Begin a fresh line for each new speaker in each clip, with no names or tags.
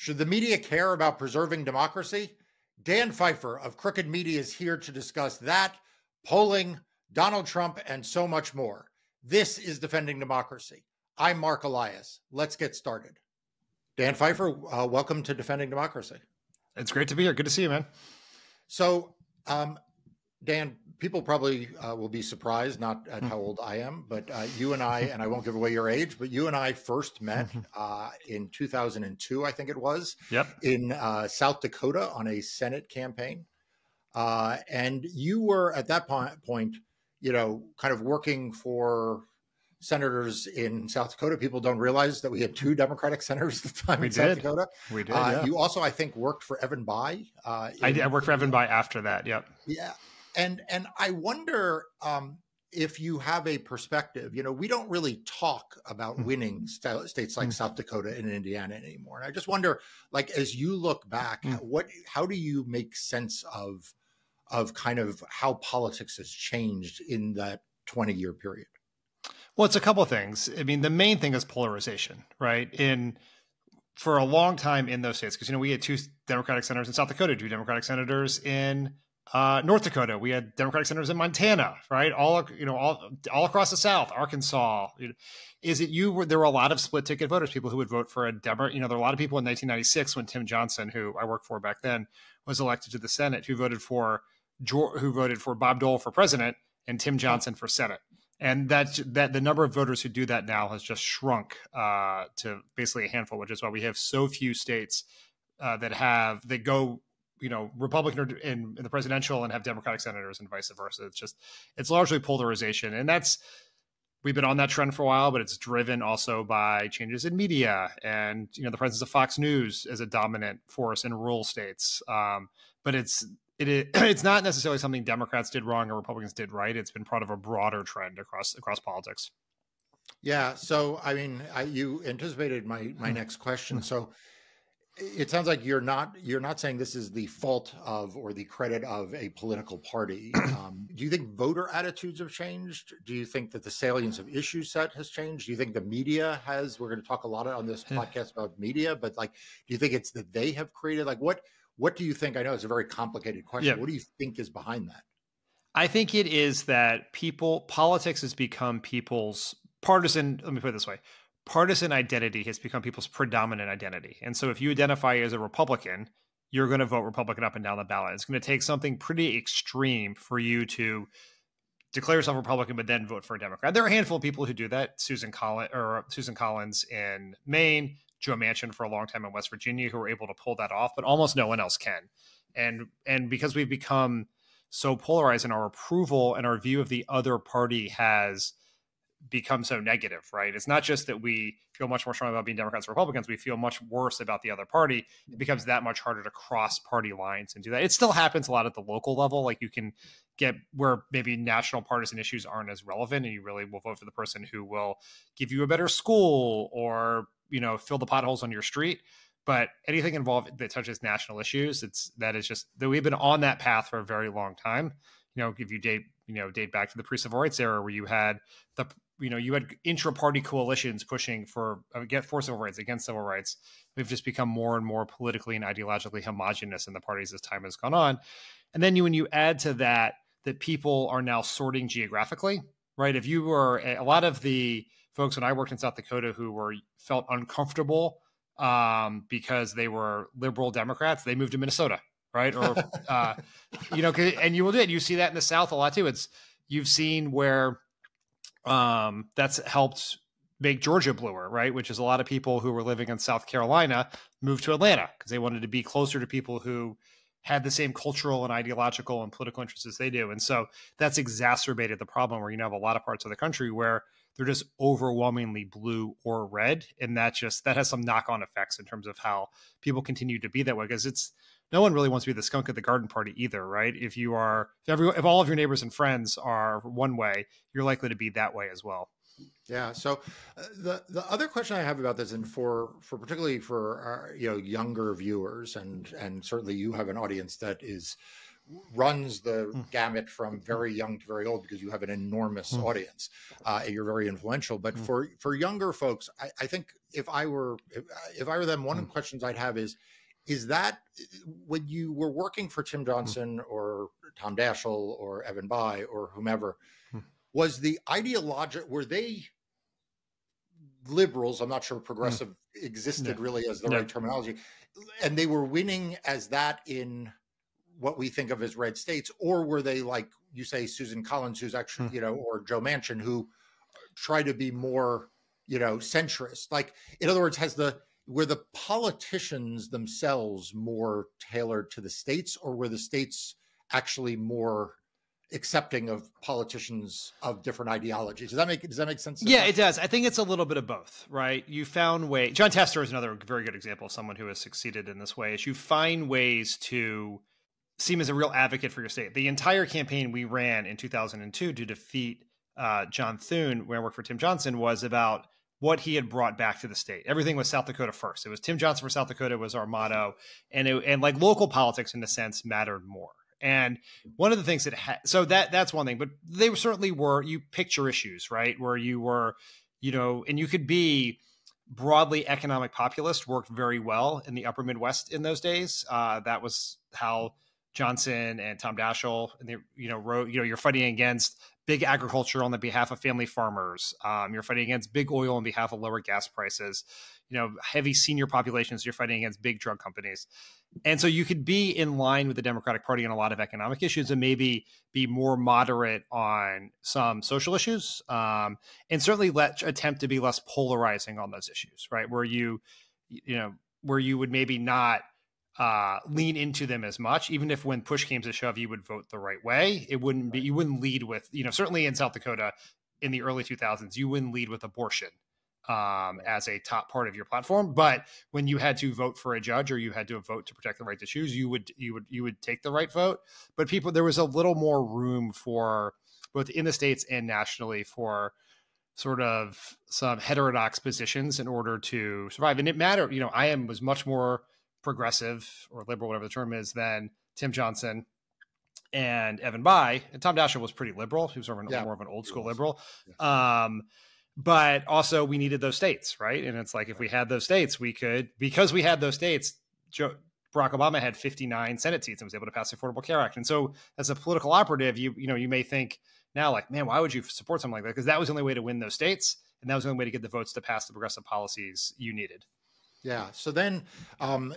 Should the media care about preserving democracy? Dan Pfeiffer of Crooked Media is here to discuss that, polling, Donald Trump, and so much more. This is Defending Democracy. I'm Marc Elias. Let's get started. Dan Pfeiffer, welcome to Defending Democracy.
It's great to be here. Good to see you, man.
So, Dan, people probably will be surprised, not at how old I am, but you and I won't give away your age, but you and I first met in 2002, I think it was, in South Dakota on a Senate campaign. And you were at that point, kind of working for senators in South Dakota. People don't realize that we had two Democratic senators at the time in South Dakota.
We did. Yeah.
You also, I think, worked for Evan Bayh.
I worked for Evan Bayh after that. Yep.
Yeah. And I wonder if you have a perspective. We don't really talk about winning states like South Dakota and Indiana anymore. And I just wonder, like, as you look back, how do you make sense of kind of how politics has changed in that 20-year period?
Well, it's a couple of things. I mean, the main thing is polarization, right? For a long time in those states, because we had two Democratic senators in South Dakota, two Democratic senators in North Dakota. We had Democratic senators in Montana, right? All across the South, Arkansas. There were a lot of split ticket voters, people who would vote for a Democrat. There were a lot of people in 1996 when Tim Johnson, who I worked for back then, was elected to the Senate, who voted for Bob Dole for president and Tim Johnson for Senate. And that the number of voters who do that now has just shrunk to basically a handful, which is why we have so few states that go Republican in the presidential and have Democratic senators and vice versa. It's largely polarization. And we've been on that trend for a while, but it's driven also by changes in media and, the presence of Fox News as a dominant force in rural states. But it's not necessarily something Democrats did wrong or Republicans did right. It's been part of a broader trend across politics.
Yeah. So, I mean, you anticipated my next question. So it sounds like you're not saying this is the fault of or the credit of a political party. Do you think voter attitudes have changed? Do you think that the salience of issue set has changed? Do you think the media has? We're going to talk a lot on this podcast about media, but do you think it's that they have created? What do you think? I know it's a very complicated question. Yeah. What do you think is behind that?
I think it is that politics has become people's partisan. Let me put it this way. Partisan identity has become people's predominant identity. And so if you identify as a Republican, you're going to vote Republican up and down the ballot. It's going to take something pretty extreme for you to declare yourself Republican, but then vote for a Democrat. There are a handful of people who do that. Susan Collins in Maine, Joe Manchin for a long time in West Virginia, who were able to pull that off, but almost no one else can. And because we've become so polarized in our approval and our view of the other party has become so negative, right? It's not just that we feel much more strong about being Democrats or Republicans. We feel much worse about the other party. It becomes that much harder to cross party lines and do that. It still happens a lot at the local level. Like you can get where maybe national partisan issues aren't as relevant and you really will vote for the person who will give you a better school or, fill the potholes on your street. But anything involved that touches national issues, that we've been on that path for a very long time. If you date back to the pre-civil rights era where you had you had intra-party coalitions pushing for civil rights, against civil rights. We've just become more and more politically and ideologically homogenous in the parties as time has gone on. And then when you add to that people are now sorting geographically, right? If you were a lot of the folks when I worked in South Dakota who felt uncomfortable because they were liberal Democrats, they moved to Minnesota, right? Or, and you will do it. You see that in the South a lot too. You've seen where that's helped make Georgia bluer, right? Which is a lot of people who were living in South Carolina moved to Atlanta because they wanted to be closer to people who had the same cultural and ideological and political interests as they do. And so that's exacerbated the problem where have a lot of parts of the country where they're just overwhelmingly blue or red. And that has some knock-on effects in terms of how people continue to be that way. Because no one really wants to be the skunk at the garden party either, right? If all of your neighbors and friends are one way, you're likely to be that way as well.
Yeah. So the other question I have about this, and for particularly for our, younger viewers, and certainly you have an audience that is runs the gamut from very young to very old because you have an enormous audience. You're very influential. But for younger folks, I think if I were them, one of the questions I'd have is that when you were working for Tim Johnson or Tom Daschle or Evan Bayh or whomever, was the were they liberals? I'm not sure progressive existed really as the right terminology. And they were winning as that in what we think of as red states, or were they, like you say, Susan Collins, who's actually, or Joe Manchin, who try to be more, centrist? Like, in other words, were the politicians themselves more tailored to the states, or were the states actually more accepting of politicians of different ideologies? Does that make sense?
Yeah, it does. I think it's a little bit of both, right? You found ways. John Tester is another very good example of someone who has succeeded in this way. Is you find ways to seem as a real advocate for your state. The entire campaign we ran in 2002 to defeat John Thune, where I worked for Tim Johnson, was about what he had brought back to the state. Everything was South Dakota first. It was Tim Johnson for South Dakota was our motto, and like local politics in a sense mattered more. And one of the things so that's one thing, but they certainly were, you picture issues, right? Where you were, and you could be broadly economic populist, worked very well in the upper Midwest in those days. That was how Johnson and Tom Daschle, and wrote, you're fighting against big agriculture on the behalf of family farmers. You're fighting against big oil on behalf of lower gas prices, heavy senior populations. You're fighting against big drug companies. And so you could be in line with the Democratic Party on a lot of economic issues and maybe be more moderate on some social issues, and certainly attempt to be less polarizing on those issues, right? Where where you would maybe not lean into them as much, even if when push came to shove, you would vote the right way. You wouldn't lead with, certainly in South Dakota in the early 2000s, you wouldn't lead with abortion as a top part of your platform. But when you had to vote for a judge or you had to vote to protect the right to choose, you would take the right vote. But there was a little more room for both in the states and nationally for sort of some heterodox positions in order to survive. And it mattered, I was much more progressive or liberal, whatever the term is, than Tim Johnson and Evan Bayh. And Tom Daschle was pretty liberal. He was more of an old school liberal. Yeah. But also we needed those states, right? And it's like, if we had those states, because we had those states, Barack Obama had 59 Senate seats and was able to pass the Affordable Care Act. And so as a political operative, you may think now, like, man, why would you support something like that? Because that was the only way to win those states. And that was the only way to get the votes to pass the progressive policies you needed.
Yeah. So then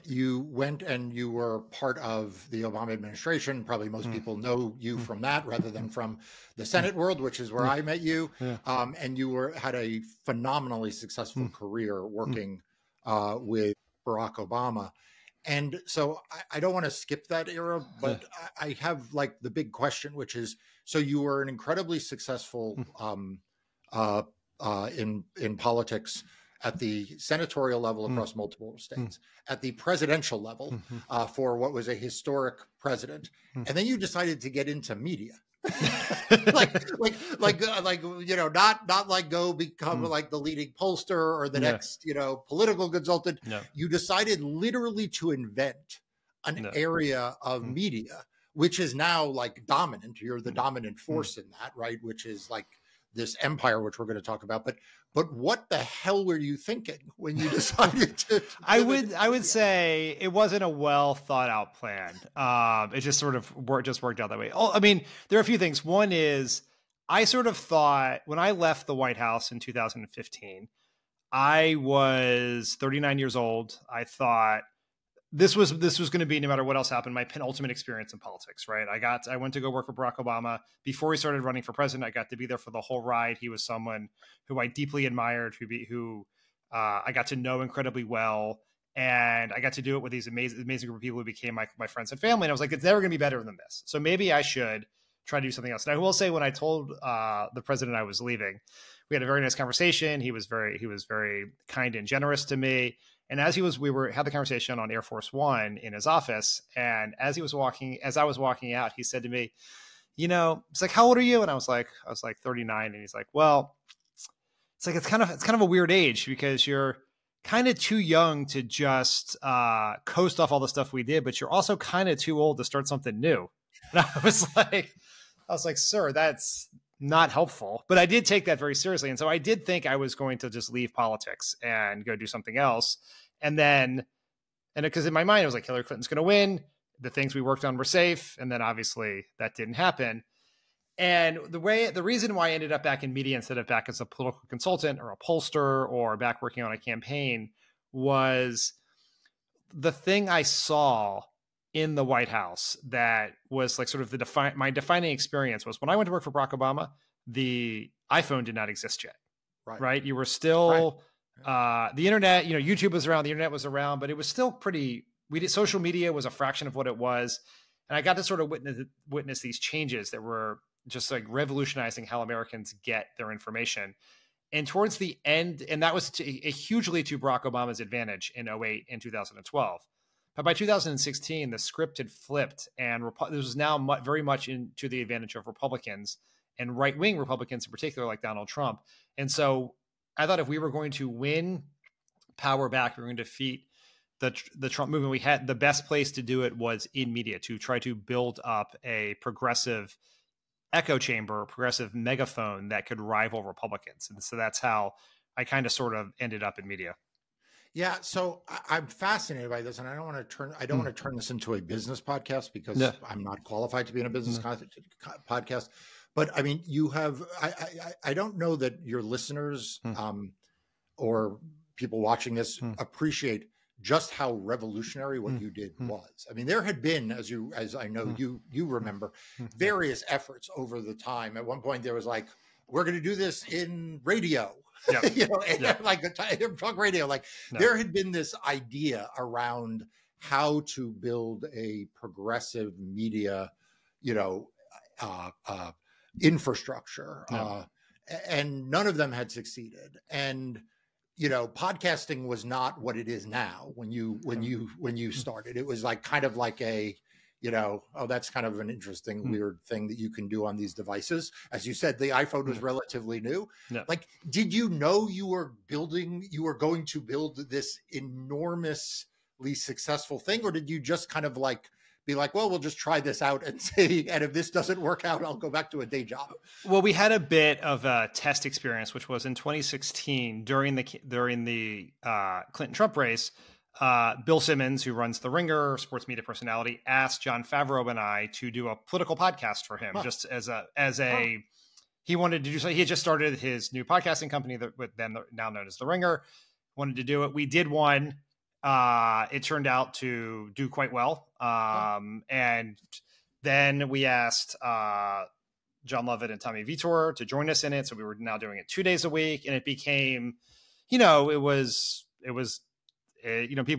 you went and you were part of the Obama administration. Probably most people know you from that rather than from the Senate world, which is where I met you. Yeah. And you had a phenomenally successful career working with Barack Obama. And so I don't want to skip that era, but I have like the big question, which is, so you were an incredibly successful in politics at the senatorial level across multiple states, at the presidential level for what was a historic president, and then you decided to get into media, not like go become like the leading pollster or the next political consultant. No. You decided literally to invent an area of media which is now like dominant. You're the dominant force in that, right? Which is like this empire, which we're going to talk about. But what the hell were you thinking when you decided to?
I would say it wasn't a well thought out plan. It just sort of worked out that way. I mean, there are a few things. One is I sort of thought when I left the White House in 2015, I was 39 years old. I thought this was going to be, no matter what else happened, my penultimate experience in politics, right? I went to go work for Barack Obama. Before he started running for president, I got to be there for the whole ride. He was someone who I deeply admired, who I got to know incredibly well. And I got to do it with these amazing group of people who became my friends and family. And I was like, it's never going to be better than this. So maybe I should try to do something else. And I will say, when I told the president I was leaving, we had a very nice conversation. He was very kind and generous to me. And as we had the conversation on Air Force One in his office. And as I was walking out, he said to me, it's like, how old are you? And I was like 39. And he's like, well, it's like, it's kind of a weird age because you're kind of too young to just coast off all the stuff we did, but you're also kind of too old to start something new. And I was like, sir, that's not helpful. But I did take that very seriously. And so I did think I was going to just leave politics and go do something else. And because in my mind, it was like Hillary Clinton's going to win. The things we worked on were safe. And then obviously that didn't happen. And the reason why I ended up back in media instead of back as a political consultant or a pollster or back working on a campaign was the thing I saw in the White House that was like sort of my defining experience was when I went to work for Barack Obama, the iPhone did not exist yet. Right. You were still, the internet, YouTube was around, the internet was around, but it was still social media was a fraction of what it was. And I got to sort of witness these changes that were just like revolutionizing how Americans get their information. And towards the end, and that was hugely to Barack Obama's advantage in 2008 and 2012. But by 2016, the script had flipped, and this was now very much into the advantage of Republicans and right-wing Republicans in particular, like Donald Trump. And so I thought if we were going to win power back, we were going to defeat the Trump movement, the best place to do it was in media, to try to build up a progressive echo chamber, progressive megaphone that could rival Republicans. And so that's how I kind of sort of ended up in media.
Yeah, so I'm fascinated by this, and I don't want to turn this into a business podcast because I'm not qualified to be in a business podcast. But I mean, I don't know that your listeners or people watching this appreciate just how revolutionary what you did was. I mean, there had been, as I know you remember, various efforts over the time. At one point, there was like, we're going to do this in radio. Like talk radio. There had been this idea around how to build a progressive media, infrastructure, and none of them had succeeded. And podcasting was not what it is now. When you started, it was like kind of like a that's kind of an interesting, weird thing that you can do on these devices. As you said, the iPhone was relatively new. Like, did you know you were going to build this enormously successful thing? Or did you just kind of like be like, well, we'll just try this out and see, and if this doesn't work out, I'll go back to a day job?
Well, we had a bit of a test experience, which was in 2016 during the Clinton-Trump race. Bill Simmons, who runs The Ringer, sports media personality, asked Jon Favreau and I to do a political podcast for him, just he wanted to do so. He had just started his new podcasting company now known as The Ringer, wanted to do it. We did one. It turned out to do quite well. And then we asked John Lovett and Tommy Vitor to join us in it. So we were now doing it 2 days a week, and it became, people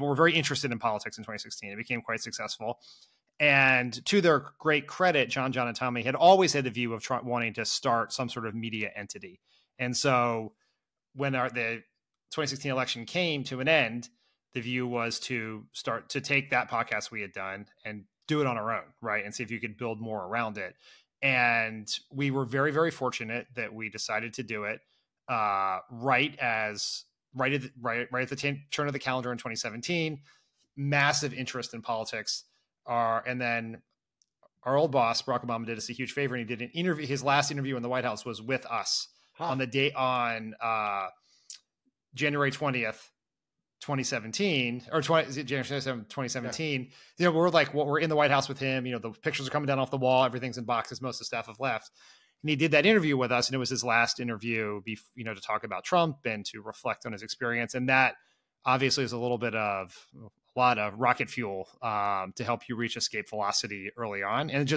were very interested in politics in 2016. It became quite successful. And to their great credit, John, and Tommy had always had the view of wanting to start some sort of media entity. And so when the 2016 election came to an end, the view was to start to take that podcast we had done and do it on our own, right? And see if you could build more around it. And we were very, very fortunate that we decided to do it right at the turn of the calendar in 2017. Massive interest in politics. And then our old boss, Barack Obama, did us a huge favor, and he did an interview. His last interview in the White House was with us on the day on January 20th, 2017, or January 7th, 2017. Yeah. We're in the White House with him. The pictures are coming down off the wall. Everything's in boxes. Most of the staff have left. And he did that interview with us, and it was his last interview, to talk about Trump and to reflect on his experience. And that obviously is a lot of rocket fuel to help you reach escape velocity early on. And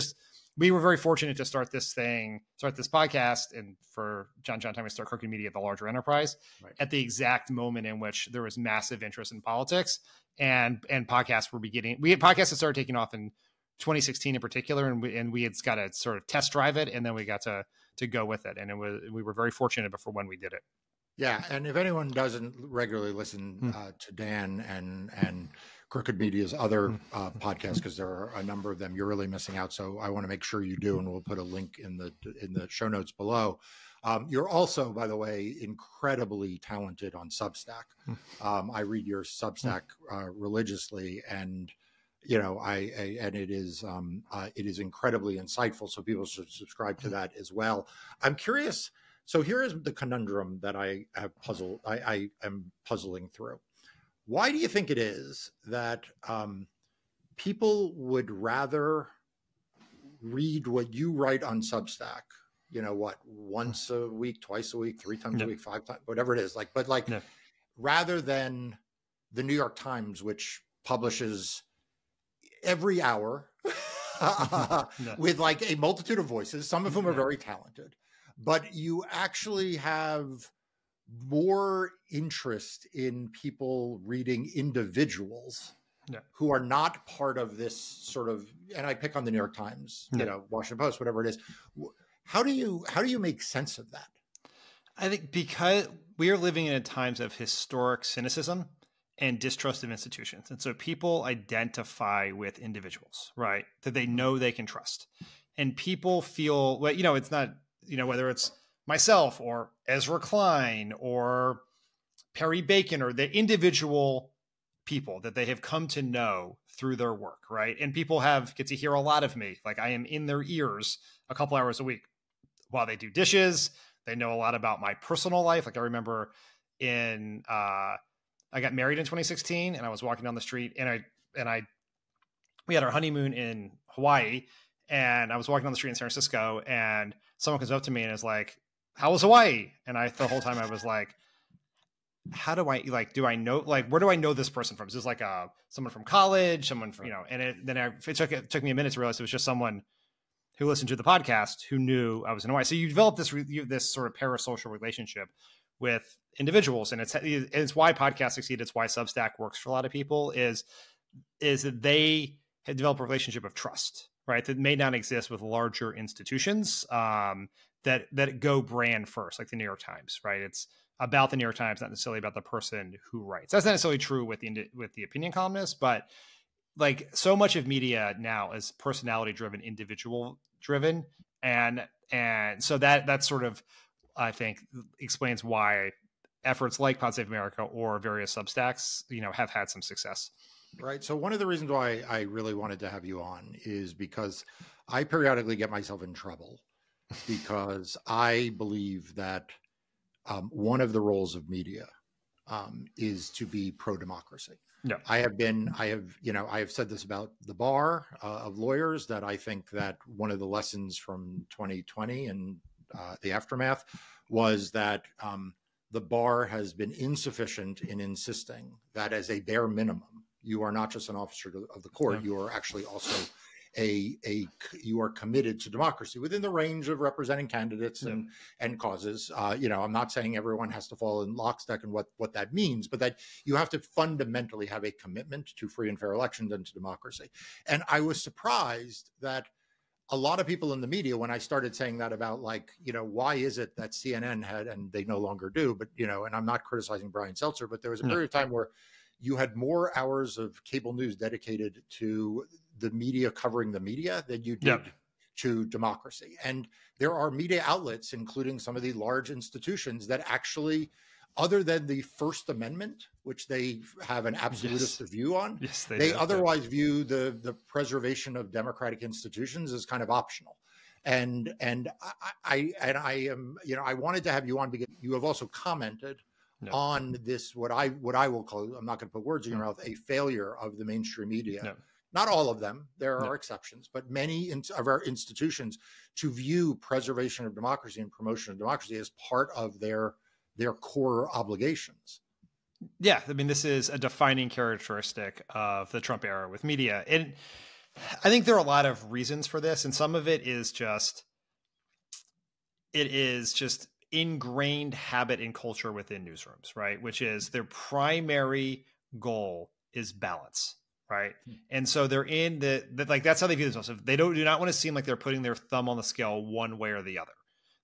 we were very fortunate to start this podcast, and for John Tommy to start Crooked Media at the larger enterprise at the exact moment in which there was massive interest in politics, and podcasts were beginning. Podcasts that started taking off in 2016 in particular, and we had got to sort of test drive it, and then we got to go with it, and we were very fortunate before when we did it.
Yeah, and if anyone doesn't regularly listen to Dan and Crooked Media's other podcasts, because there are a number of them, you're really missing out. So I want to make sure you do, and we'll put a link in the show notes below. You're also, by the way, incredibly talented on Substack. I read your Substack religiously, and and it is incredibly insightful. So people should subscribe to that as well. I'm curious. So here is the conundrum that I am puzzling through. Why do you think it is that people would rather read what you write on Substack, once a week, twice a week, 3 times a week, 5 times, whatever it is, rather than the New York Times, which publishes every hour with like a multitude of voices, some of whom are very talented, but you actually have more interest in people reading individuals who are not part of this sort of, and I pick on the New York Times, Washington Post, whatever it is. How do you make sense of that?
I think because we are living in times of historic cynicism and distrust of institutions. And so people identify with individuals, right? That they know they can trust. And people feel, well, it's not, whether it's myself or Ezra Klein or Perry Bacon or the individual people that they have come to know through their work, right? And people get to hear a lot of me. Like I am in their ears a couple hours a week while they do dishes. They know a lot about my personal life. Like I remember I got married in 2016 and I was walking down the street and we had our honeymoon in Hawaii and I was walking down the street in San Francisco and someone comes up to me and is like, "How was Hawaii?" And the whole time I was like, how do I do I know, where do I know this person from? Is this like someone from college, someone from, and it took me a minute to realize it was just someone who listened to the podcast who knew I was in Hawaii. So you develop this sort of parasocial relationship with individuals. And it's why podcasts succeed. It's why Substack works for a lot of people is that they have developed a relationship of trust, right? That may not exist with larger institutions that go brand first, like the New York Times, right? It's about the New York Times, not necessarily about the person who writes. That's not necessarily true with the opinion columnists, but like so much of media now is personality driven, individual driven. And so that's sort of, I think, explains why efforts like Pod Save America or various Substacks, have had some success.
Right. So one of the reasons why I really wanted to have you on is because I periodically get myself in trouble because I believe that one of the roles of media is to be pro-democracy.
Yeah.
I have said this about the bar of lawyers, that I think that one of the lessons from 2020 and the aftermath was that the bar has been insufficient in insisting that as a bare minimum, you are not just an officer of the court, you are actually also you are committed to democracy within the range of representing candidates and causes. I'm not saying everyone has to fall in lockstep and what that means, but that you have to fundamentally have a commitment to free and fair elections and to democracy. And I was surprised that a lot of people in the media, when I started saying that about why is it that CNN had, and they no longer do, but, and I'm not criticizing Brian Seltzer, but there was a period of time where you had more hours of cable news dedicated to the media covering the media than you did to democracy. And there are media outlets, including some of the large institutions, that actually, other than the First Amendment, which they have an absolutist view on, they otherwise view the preservation of democratic institutions as kind of optional. And I am, I wanted to have you on because you have also commented on this, what I will call, I'm not going to put words in your mouth, a failure of the mainstream media. Not all of them, there are exceptions, but many of our institutions to view preservation of democracy and promotion of democracy as part of their core obligations.
Yeah, I mean, this is a defining characteristic of the Trump era with media. And I think there are a lot of reasons for this. And some of it is just ingrained habit and culture within newsrooms, right? Which is their primary goal is balance, right? And so they're in that's how they view themselves. They do not want to seem like they're putting their thumb on the scale one way or the other.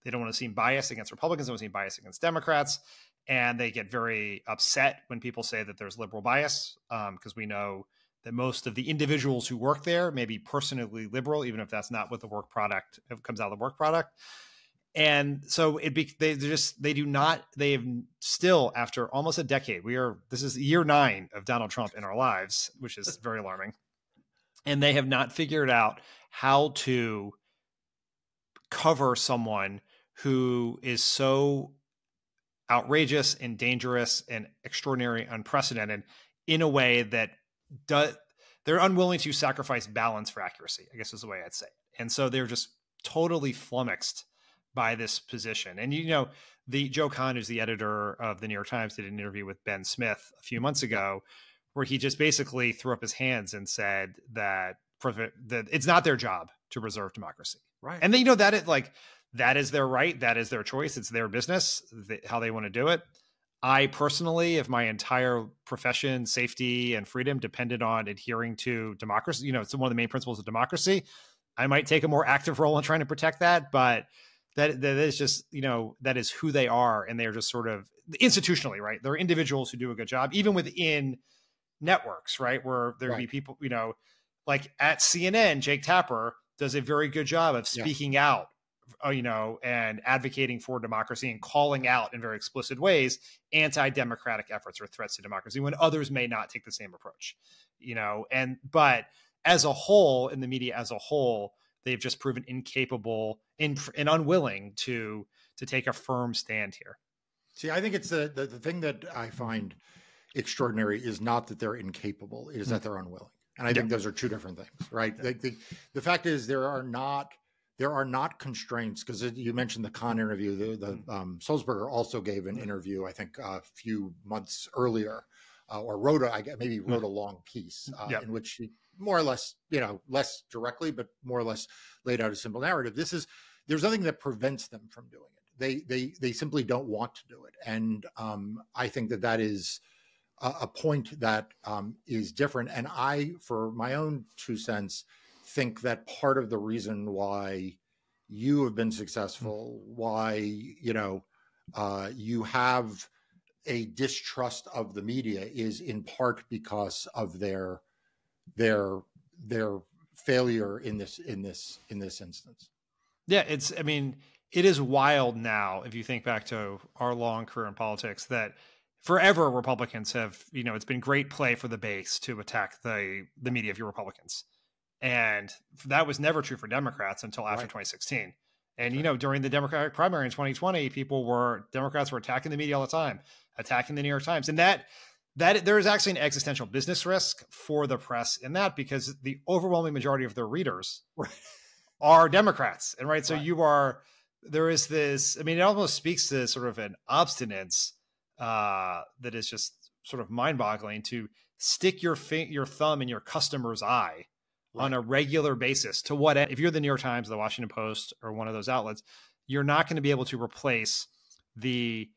They don't want to seem biased against Republicans. They don't want to seem biased against Democrats. And they get very upset when people say that there's liberal bias, because we know that most of the individuals who work there may be personally liberal, even if that's not what the work product comes out of the work product. And so they have still, after almost a decade, this is year 9 of Donald Trump in our lives, which is very alarming. and they have not figured out how to cover someone who is so outrageous and dangerous and extraordinary, unprecedented in a way that they're unwilling to sacrifice balance for accuracy, I guess is the way I'd say it. And so they're just totally flummoxed by this position. And, the Joe Kahn, who's the editor of the New York Times, did an interview with Ben Smith a few months ago where he just basically threw up his hands and said that it's not their job to preserve democracy.
Right.
And then, that is their right. That is their choice. It's their business, how they want to do it. I personally, if my entire profession, safety, and freedom depended on adhering to democracy, it's one of the main principles of democracy, I might take a more active role in trying to protect that. But that is just, that is who they are. And they're just sort of institutionally, right? They're individuals who do a good job, even within networks, right? Where there would be people, like at CNN, Jake Tapper does a very good job of speaking out, and advocating for democracy and calling out in very explicit ways anti-democratic efforts or threats to democracy when others may not take the same approach, but as a whole, in the media as a whole, they've just proven incapable and unwilling to take a firm stand here.
See, I think it's the thing that I find extraordinary is not that they're incapable, it is that they're unwilling. And I think those are two different things, right? The fact is there are not constraints, because you mentioned the Kahn interview. Sulzberger also gave an interview, I think, a few months earlier, or wrote a long piece in which he more or less, less directly, but more or less laid out a simple narrative. There's nothing that prevents them from doing it. They simply don't want to do it, and I think that is a point that is different. And I, for my own 2 cents, think that part of the reason why you have been successful, why you have a distrust of the media, is in part because of their failure in this instance.
Yeah, it is wild now, if you think back to our long career in politics, that forever Republicans have, it's been great play for the base to attack the media if you're Republicans. And that was never true for Democrats until after 2016. And, during the Democratic primary in 2020, Democrats were attacking the media all the time, attacking the New York Times. And that there is actually an existential business risk for the press in that, because the overwhelming majority of their readers are Democrats. And there is this, it almost speaks to sort of an obstinance that is just sort of mind-boggling, to stick your thumb in your customer's eye on a regular basis. To what end? If you're the New York Times, the Washington Post, or one of those outlets, you're not going to be able to replace the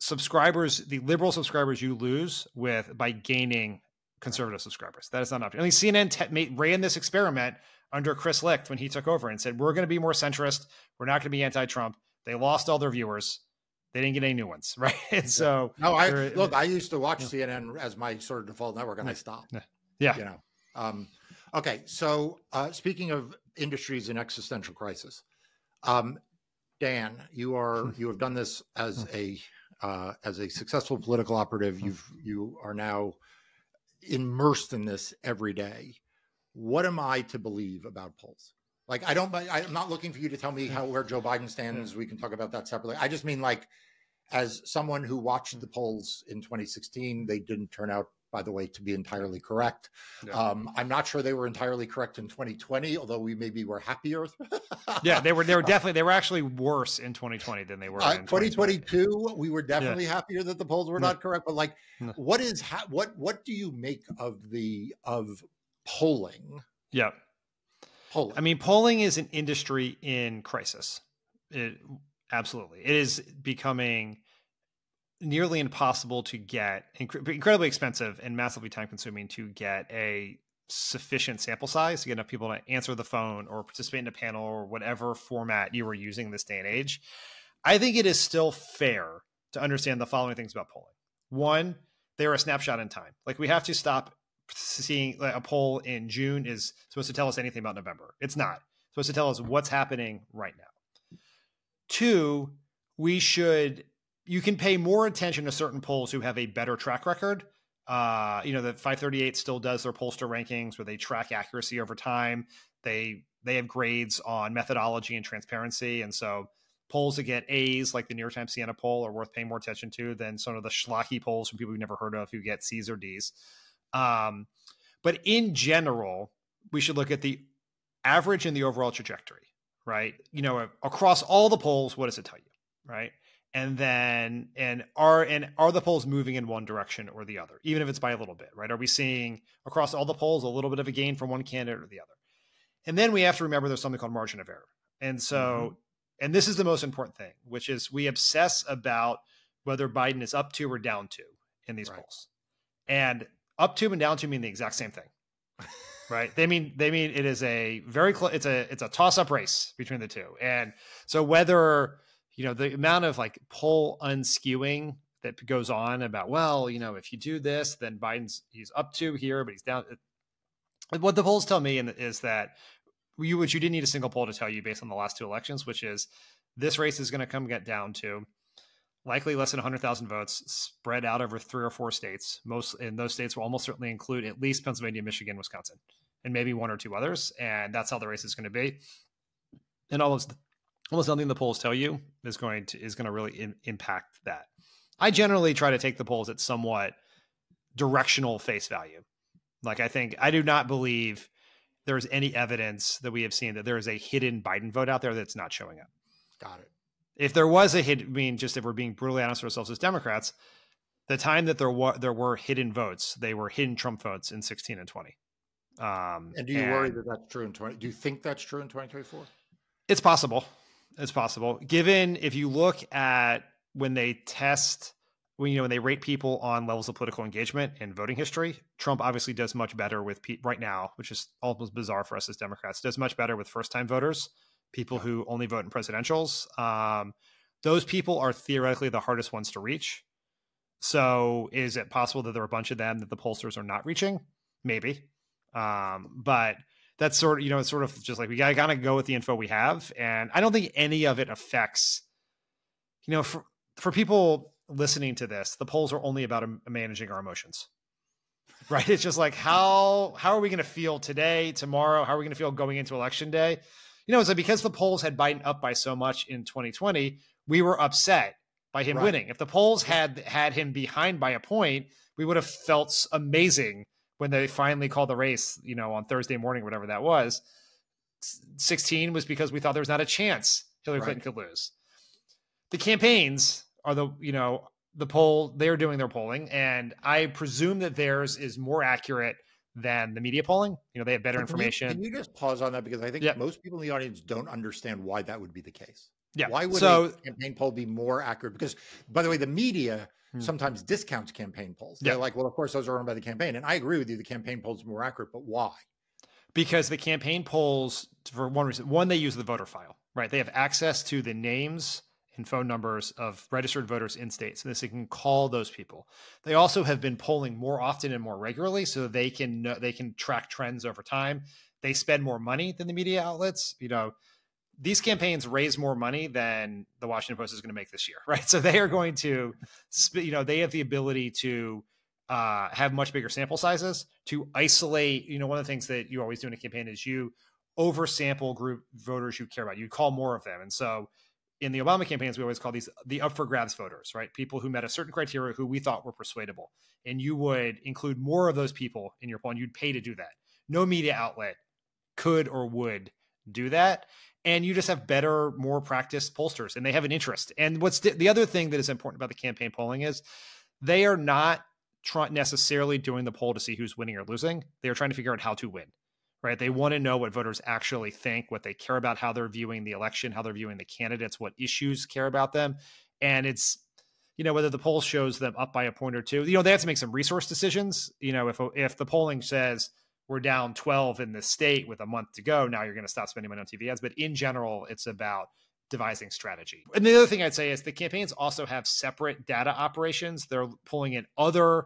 liberal subscribers you lose by gaining conservative subscribers. That is not an option. I mean, CNN ran this experiment under Chris Licht when he took over and said, we're going to be more centrist. We're not going to be anti-Trump. They lost all their viewers. They didn't get any new ones, right? And so,
I used to watch CNN as my sort of default network, and I stopped.
Yeah.
Okay. So speaking of industries in existential crisis, Dan, you have done this as a successful political operative. You are now immersed in this every day. What am I to believe about polls? Like, I'm not looking for you to tell me where Joe Biden stands. We can talk about that separately. I just mean, as someone who watched the polls in 2016, they didn't turn out, by the way, to be entirely correct. Yeah. I'm not sure they were entirely correct in 2020, although we maybe were happier.
Yeah, they were actually worse in 2020 than they were in
2022. We were definitely happier that the polls were not correct. But what do you make of polling?
Yeah. Polling. Polling is an industry in crisis. Absolutely. It is becoming nearly impossible to get, incredibly expensive and massively time consuming to get a sufficient sample size to get enough people to answer the phone or participate in a panel or whatever format you were using this day and age. I think it is still fair to understand the following things about polling. One, they're a snapshot in time. We have to stop seeing a poll in June is supposed to tell us anything about November. It's not. It's supposed to tell us what's happening right now. Two, you can pay more attention to certain polls who have a better track record The 538 still does their pollster rankings where they track accuracy over time. They have grades on methodology and transparency. And so polls that get A's, like the New York Times Siena poll, are worth paying more attention to than some of the schlocky polls from people we've never heard of who get C's or D's. But in general, we should look at the average and the overall trajectory, right? Across all the polls, what does it tell you, right? And then, are the polls moving in one direction or the other, even if it's by a little bit, right? Are we seeing across all the polls a little bit of a gain from one candidate or the other? And then we have to remember there's something called margin of error. And so, and this is the most important thing, which is we obsess about whether Biden is up to or down to in these polls. And up to and down to mean the exact same thing, right? They mean it is a very close, it's a toss up race between the two. And so whether, the amount of like poll unskewing that goes on about, well, if you do this, then he's up to here, but he's down. What the polls tell me is that which you didn't need a single poll to tell you based on the last two elections, which is this race is going to get down to likely less than 100,000 votes spread out over 3 or 4 states. In those states will almost certainly include at least Pennsylvania, Michigan, Wisconsin, and maybe 1 or 2 others. And that's how the race is going to be. And almost nothing the polls tell you is going to really impact that. I generally try to take the polls at somewhat directional face value. Like, I do not believe there's any evidence that we have seen that there is a hidden Biden vote out there that's not showing up.
Got it.
If there was a hidden, just if we're being brutally honest with ourselves as Democrats, the time that there were hidden votes, they were hidden Trump votes in 16 and 20.
And do you worry that that's true in 20? Do you think that's true in 2024?
It's possible. It's possible. Given if you look at when they test, when they rate people on levels of political engagement and voting history, Trump obviously does much better with right now, which is almost bizarre for us as Democrats, does much better with first-time voters, people who only vote in presidentials. Those people are theoretically the hardest ones to reach. So is it possible that there are a bunch of them that the pollsters are not reaching? Maybe. But that's sort of, it's sort of just like, we got to go with the info we have. And I don't think any of it affects, for people listening to this, the polls are only about managing our emotions, right? It's just like, how are we going to feel today, tomorrow? How are we going to feel going into election day? It's like, because the polls had Biden up by so much in 2020, we were upset by him winning. If the polls had him behind by a point, we would have felt amazing when they finally called the race, on Thursday morning, whatever that was. 16 was because we thought there was not a chance Hillary Clinton could lose. The campaigns are the poll, they're doing their polling, and I presume that theirs is more accurate than the media polling. They have better information.
Can you just pause on that? Because I think most people in the audience don't understand why that would be the case.
Yeah.
Why would a campaign poll be more accurate? Because, by the way, the media sometimes discounts campaign polls. They're like, well, of course, those are run by the campaign. And I agree with you. The campaign polls are more accurate, but why?
Because the campaign polls, for one reason, one, they use the voter file, right? They have access to the names and phone numbers of registered voters in states, and they can call those people. They also have been polling more often and more regularly, so they can track trends over time. They spend more money than the media outlets. These campaigns raise more money than the Washington Post is going to make this year, right? So they are going to, they have the ability to have much bigger sample sizes to isolate. One of the things that you always do in a campaign is you oversample group voters you care about. You call more of them, and so in the Obama campaigns, we always call these the up for grabs voters, right? People who met a certain criteria who we thought were persuadable. And you would include more of those people in your poll, and you'd pay to do that. No media outlet could or would do that. And you just have better, more practiced pollsters, and they have an interest. And what's the other thing that is important about the campaign polling is they are not necessarily doing the poll to see who's winning or losing. They are trying to figure out how to win. Right? They want to know what voters actually think, what they care about, how they're viewing the election, how they're viewing the candidates, what issues care about them. And it's, whether the poll shows them up by a point or two, they have to make some resource decisions. If the polling says we're down 12 in the state with a month to go, now you're going to stop spending money on TV ads. But in general, it's about devising strategy. And the other thing I'd say is the campaigns also have separate data operations. They're pulling in other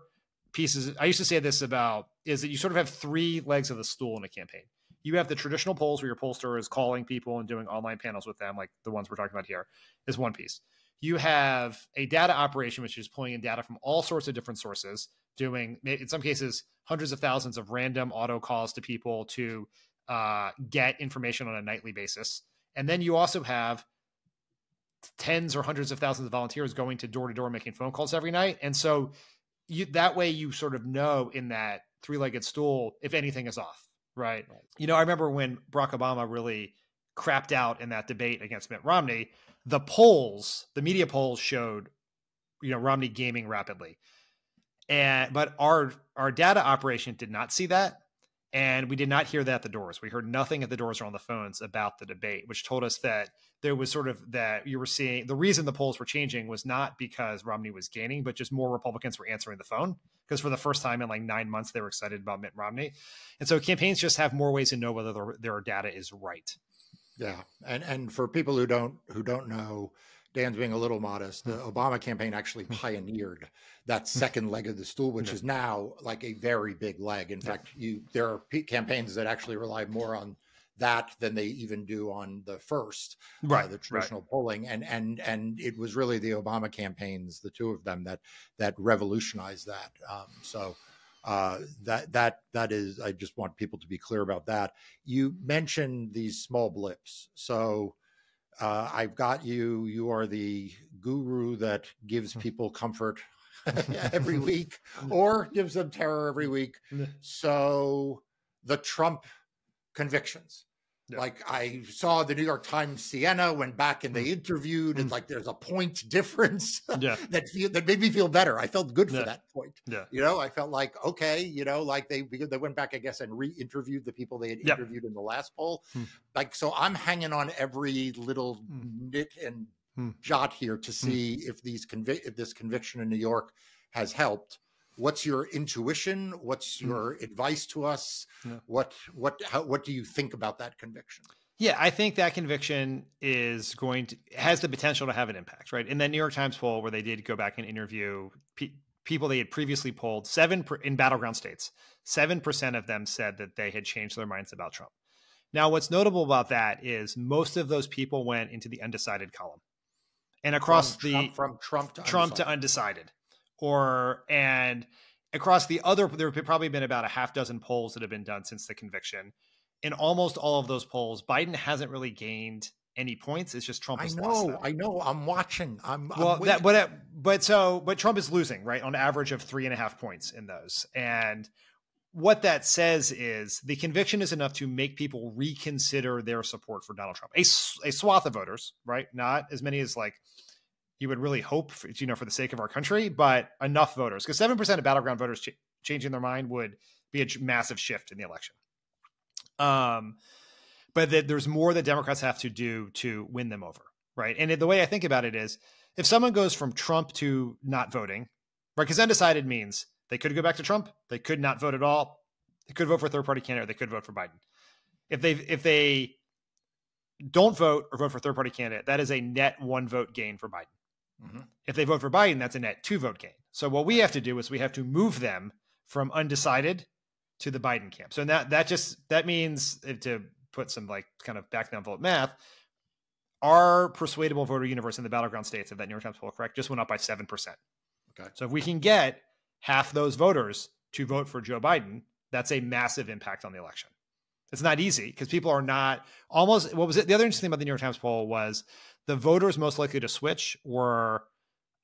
pieces. I used to say this is that you sort of have 3 legs of the stool in a campaign. You have the traditional polls where your pollster is calling people and doing online panels with them, like the ones we're talking about here, is one piece. you have a data operation, which is pulling in data from all sorts of different sources, doing, in some cases, hundreds of thousands of random auto calls to people to get information on a nightly basis. And then you also have tens or hundreds of thousands of volunteers going to door making phone calls every night. And so that way you sort of know in that three-legged stool if anything is off, right? You know, I remember when Barack Obama really crapped out in that debate against Mitt Romney, the media polls showed, you know, Romney gaming rapidly. But our data operation did not see that. And we did not hear that at the doors. We heard nothing at the doors or on the phones about the debate, which told us that there was sort of that you were seeing the reason the polls were changing was not because Romney was gaining, but just more Republicans were answering the phone, because for the first time in like 9 months, they were excited about Mitt Romney. And so campaigns just have more ways to know whether their data is right.
Yeah. And for people who don't know, Dan's being a little modest. The Obama campaign actually pioneered that second leg of the stool, which is now like a very big leg. In fact, there are campaigns that actually rely more on that than they even do on the first, the traditional polling. And it was really the Obama campaigns, the two of them, that revolutionized that. That is, I just want people to be clear about that. You mentioned these small blips. So I've got you. You are the guru that gives people comfort every week or gives them terror every week. So the Trump convictions. Yeah. Like I saw the New York Times Siena went back and they interviewed and like there's a point difference that made me feel better. I felt good for that point. Yeah. You know, I felt like, okay, you know, like they went back, I guess, and re-interviewed the people they had interviewed in the last poll. Like, so I'm hanging on every little nit and jot here to see if this conviction in New York has helped. What's your intuition? What's your advice to us? Yeah. What do you think about that conviction?
Yeah, I think that conviction has the potential to have an impact, right? In that New York Times poll where they did go back and interview people they had previously polled, in battleground states, 7% of them said that they had changed their minds about Trump. Now, what's notable about that is most of those people went into the undecided column, and across
from Trump to
undecided. And across the other, there have probably been about a half dozen polls that have been done since the conviction. In almost all of those polls, Biden hasn't really gained any points. It's just Trump has lost them.
I know. I'm watching.
But Trump is losing, right, on average of 3.5 points in those. And what that says is the conviction is enough to make people reconsider their support for Donald Trump. A swath of voters, right? Not as many as like you would really hope, for the sake of our country, but enough voters, because 7% of battleground voters changing their mind would be a massive shift in the election. But there's more that Democrats have to do to win them over, right? And the way I think about it is, if someone goes from Trump to not voting, right? Because undecided means they could go back to Trump, they could not vote at all, they could vote for a third-party candidate, or they could vote for Biden. If they don't vote or vote for a third-party candidate, that is a net 1 vote gain for Biden. Mm-hmm. If they vote for Biden, that's a net 2 vote gain. So what we have to do is we have to move them from undecided to the Biden camp. So that means, to put some like kind of back the envelope math, our persuadable voter universe in the battleground states of that New York Times poll, correct, just went up by 7%. Okay. So if we can get half those voters to vote for Joe Biden, that's a massive impact on the election. It's not easy because people are not almost, what was it? The other interesting thing about the New York Times poll was the voters most likely to switch were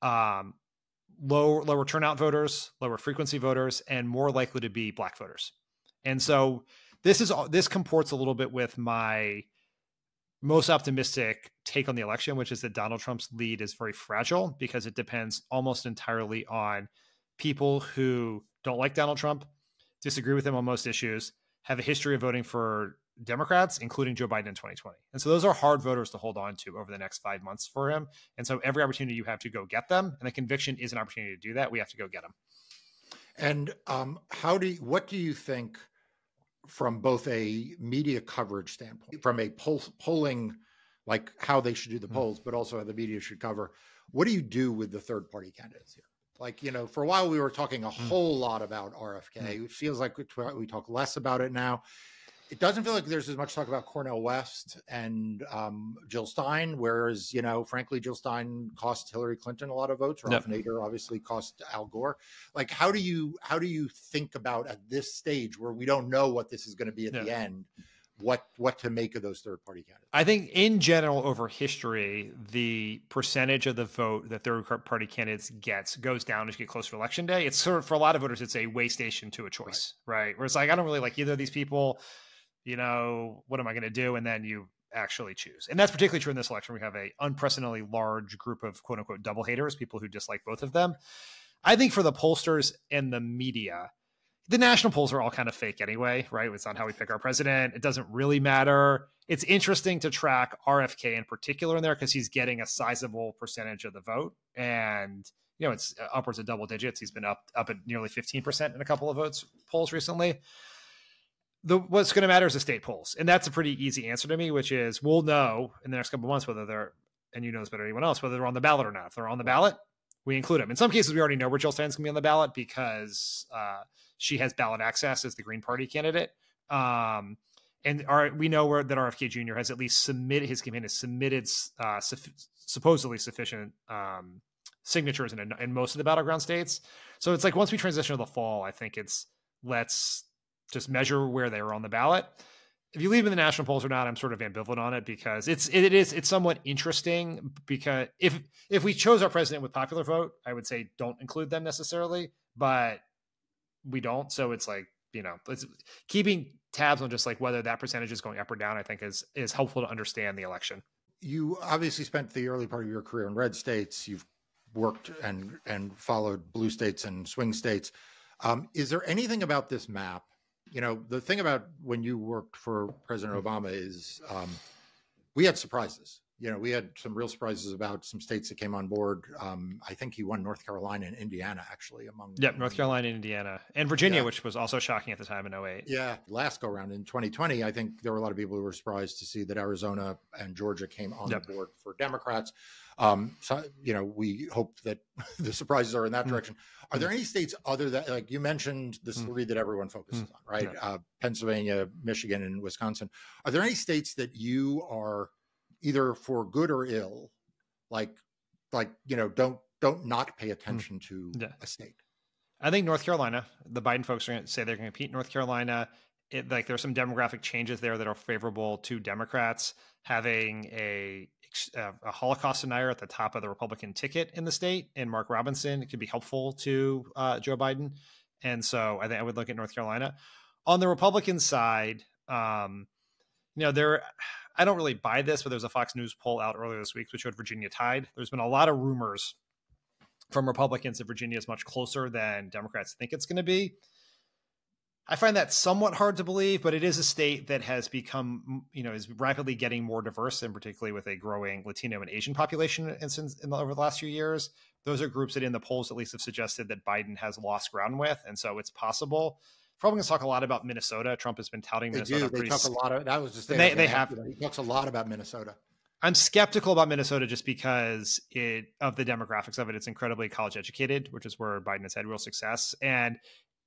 lower turnout voters, lower frequency voters, and more likely to be Black voters. And so this comports a little bit with my most optimistic take on the election, which is that Donald Trump's lead is very fragile because it depends almost entirely on people who don't like Donald Trump, disagree with him on most issues, have a history of voting for Democrats, including Joe Biden in 2020. And so those are hard voters to hold on to over the next 5 months for him. And so every opportunity you have to go get them, and the conviction is an opportunity to do that. We have to go get them.
And what do you think from both a media coverage standpoint, from a polling, like how they should do the polls, but also how the media should cover, what do you do with the third party candidates here? Like, for a while we were talking a whole lot about RFK. It feels like we talk less about it now. it doesn't feel like there's as much talk about Cornel West and Jill Stein, whereas, frankly, Jill Stein cost Hillary Clinton a lot of votes. Ralph Nader obviously cost Al Gore. Like, how do you think about at this stage where we don't know what this is going to be at the end, what to make of those third-party candidates?
I think in general over history, the percentage of the vote that third-party candidates goes down as you get closer to election day. It's sort of, for a lot of voters, it's a way station to a choice, right? Where it's like, I don't really like either of these people. What am I going to do? And then you actually choose. And that's particularly true in this election. We have a unprecedentedly large group of quote unquote double haters, people who dislike both of them. I think for the pollsters and the media, the national polls are all kind of fake anyway, right? It's not how we pick our president. It doesn't really matter. It's interesting to track RFK in particular in there because he's getting a sizable percentage of the vote. And, it's upwards of double digits. He's been up at nearly 15% in a couple of polls recently. What's going to matter is the state polls. And that's a pretty easy answer to me, which is we'll know in the next couple of months whether they're, and you know this better than anyone else, whether they're on the ballot or not. If they're on the ballot, we include them. In some cases, we already know where Jill Stein's going to be on the ballot because she has ballot access as the Green Party candidate. And we know that RFK Jr. has at least submitted, his campaign has submitted supposedly sufficient signatures in most of the battleground states. So it's like once we transition to the fall, I think let's just measure where they were on the ballot. If you leave in the national polls or not, I'm sort of ambivalent on it because it's somewhat interesting because if we chose our president with popular vote, I would say don't include them necessarily, but we don't. So it's like, it's keeping tabs on just like whether that percentage is going up or down, I think is helpful to understand the election.
You obviously spent the early part of your career in red states. You've worked and followed blue states and swing states. Is there anything about this map? The thing about when you worked for President Obama is we had surprises. We had some real surprises about some states that came on board. I think he won North Carolina and Indiana, actually, among
North Carolina, Indiana, and Virginia, which was also shocking at the time in 2008.
Yeah, last go around in 2020, I think there were a lot of people who were surprised to see that Arizona and Georgia came on board for Democrats. So, we hope that the surprises are in that direction. Are there any states other than, like you mentioned, the three that everyone focuses on, right? Pennsylvania, Michigan, and Wisconsin. Are there any states that you are either for good or ill, don't not pay attention to a state?
I think North Carolina, the Biden folks are going to say they're going to compete in North Carolina. There's some demographic changes there that are favorable to Democrats. Having a Holocaust denier at the top of the Republican ticket in the state, and Mark Robinson, it could be helpful to Joe Biden. And so I think I would look at North Carolina. On the Republican side, I don't really buy this, but there's a Fox News poll out earlier this week which showed Virginia tied. There's been a lot of rumors from Republicans that Virginia is much closer than Democrats think it's going to be. I find that somewhat hard to believe, but it is a state that has become, is rapidly getting more diverse, and particularly with a growing Latino and Asian population over the last few years. Those are groups that in the polls at least have suggested that Biden has lost ground with, and so it's possible. Republicans talk a lot about Minnesota. Trump has been touting Minnesota.
They talk a lot of that. Was just
they have.
He talks a lot about Minnesota.
I'm skeptical about Minnesota just because of the demographics of it. It's incredibly college educated, which is where Biden has had real success. And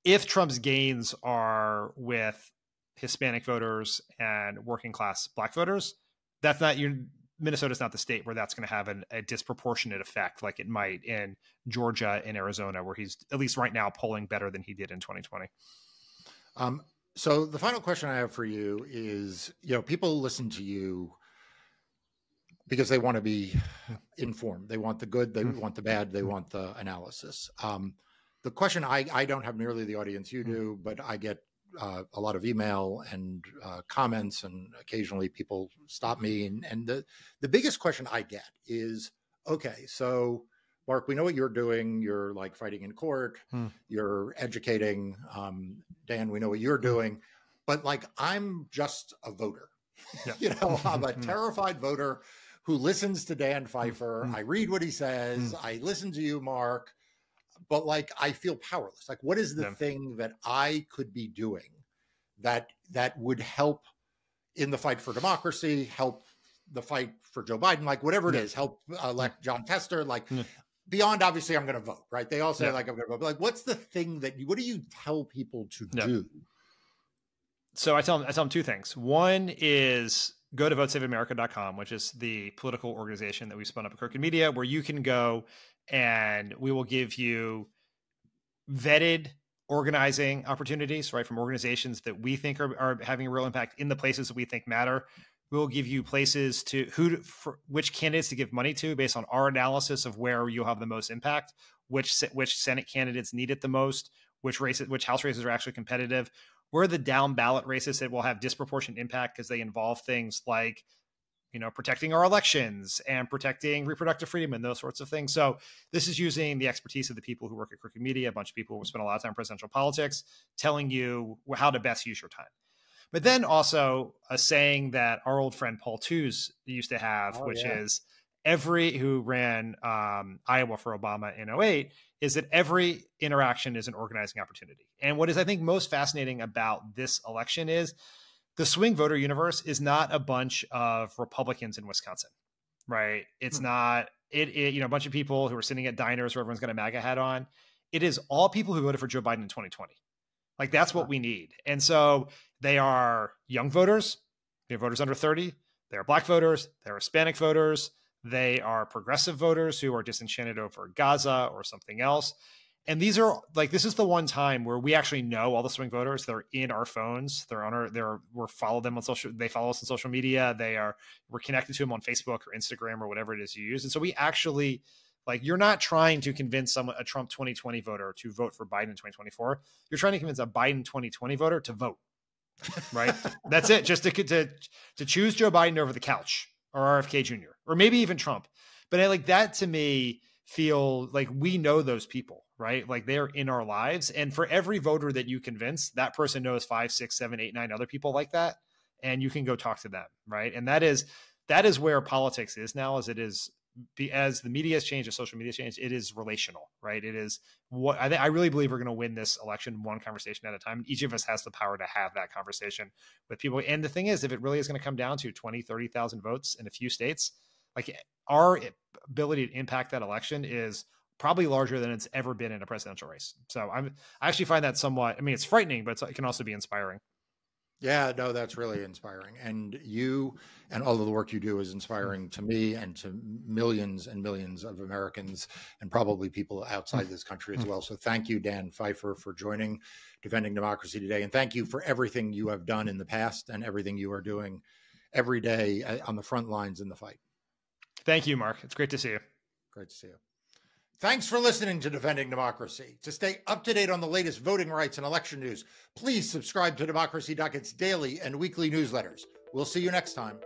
if Trump's gains are with Hispanic voters and working class Black voters, Minnesota's not the state where that's going to have a disproportionate effect like it might in Georgia and Arizona, where he's at least right now polling better than he did in 2020.
So the final question I have for you is, people listen to you because they want to be informed. They want the good, they want the bad, they want the analysis. The question, I don't have nearly the audience you do, but I get a lot of email and comments, and occasionally people stop me. And the biggest question I get is, okay, so Marc, we know what you're doing. You're like fighting in court. You're educating. Dan, we know what you're doing. But like, I'm just a voter. I'm a terrified voter who listens to Dan Pfeiffer. I read what he says. I listen to you, Marc. But like, I feel powerless. Like, what is the thing that I could be doing that would help in the fight for democracy, help the fight for Joe Biden, like whatever it is, help elect John Tester, like beyond, obviously I'm going to vote, right? They all say like, I'm going to vote, but like, what's the thing what do you tell people to do?
So I tell them two things. One is go to votesaveamerica.com, which is the political organization that we spun up at Crooked Media, where you can go and we will give you vetted organizing opportunities, right, from organizations that we think are having a real impact in the places that we think matter. We'll give you places for which candidates to give money to based on our analysis of where you'll have the most impact, which Senate candidates need it the most, which House races are actually competitive. Where are the down ballot races that will have disproportionate impact because they involve things like, protecting our elections and protecting reproductive freedom and those sorts of things. So this is using the expertise of the people who work at Crooked Media, a bunch of people who spend a lot of time in presidential politics, telling you how to best use your time. But then also a saying that our old friend Paul Tooze used to have, is who ran Iowa for Obama in 2008, is that every interaction is an organizing opportunity. And what is, I think, most fascinating about this election is the swing voter universe is not a bunch of Republicans in Wisconsin, right? It's not a bunch of people who are sitting at diners where everyone's got a MAGA hat on. It is all people who voted for Joe Biden in 2020. Like, that's what we need. And so they are young voters. They're voters under 30. They are Black voters. They're Hispanic voters. They are progressive voters who are disenchanted over Gaza or something else. And these are this is the one time where we actually know all the swing voters. They're in our phones. We're follow them on social. They follow us on social media. We're connected to them on Facebook or Instagram or whatever it is you use. And so we actually, you're not trying to convince a Trump 2020 voter to vote for Biden in 2024. You're trying to convince a Biden 2020 voter to vote, right? That's it. Just to choose Joe Biden over the couch or RFK Jr. or maybe even Trump. But that to me feel like we know those people, right? Like, they're in our lives. And for every voter that you convince, that person knows 5, 6, 7, 8, 9 other people like that. And you can go talk to them, right? And that is where politics is now, as the media has changed, as social media has changed, it is relational, right? It is what I really believe we're going to win this election one conversation at a time. Each of us has the power to have that conversation with people. And the thing is, if it really is going to come down to 20, 30,000 votes in a few states, our ability to impact that election is probably larger than it's ever been in a presidential race. So I actually find that somewhat, it's frightening, but it can also be inspiring.
Yeah, no, that's really inspiring. And you and all of the work you do is inspiring to me and to millions and millions of Americans and probably people outside this country as well. So thank you, Dan Pfeiffer, for joining Defending Democracy today. And thank you for everything you have done in the past and everything you are doing every day on the front lines in the fight.
Thank you, Mark. It's great to see you.
Great to see you. Thanks for listening to Defending Democracy. To stay up to date on the latest voting rights and election news, please subscribe to Democracy Docket's daily and weekly newsletters. We'll see you next time.